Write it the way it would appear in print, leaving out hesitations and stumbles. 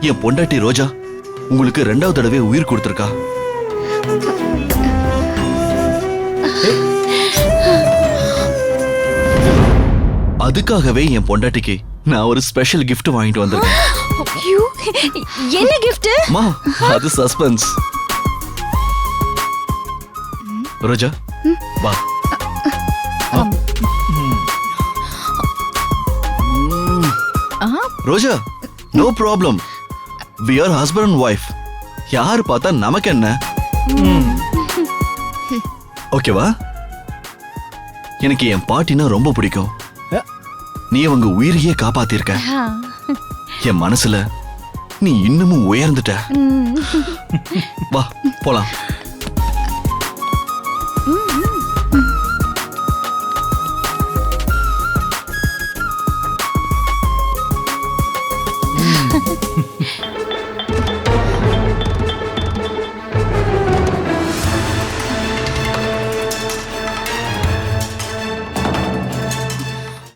என் பொண்டாட்டி ரோஜா உங்களுக்கு 2வது தடவை உயிர் கொடுத்திருக்கா. அதுக்காகவே என் பொண்டாட்டிக்கு நான் ஒரு ஸ்பெஷல் கிஃப்ட் வாங்கிட்டு வந்திருக்கேன். ஐயோ, என்ன கிஃப்ட்? மா, அது சஸ்பென்ஸ். ரோஜா வா. Roja, no problem. we are husband and wife. யார் பார்த்தா நமக்கு என்ன? ஓகேவா? எனக்கு என் பாட்டினா ரொம்ப பிடிக்கும். நீ அவங்க உயிரையே காப்பாத்திருக்க. என் மனசுல நீ இன்னமும் உயர்ந்துட்ட. வா போலாம்.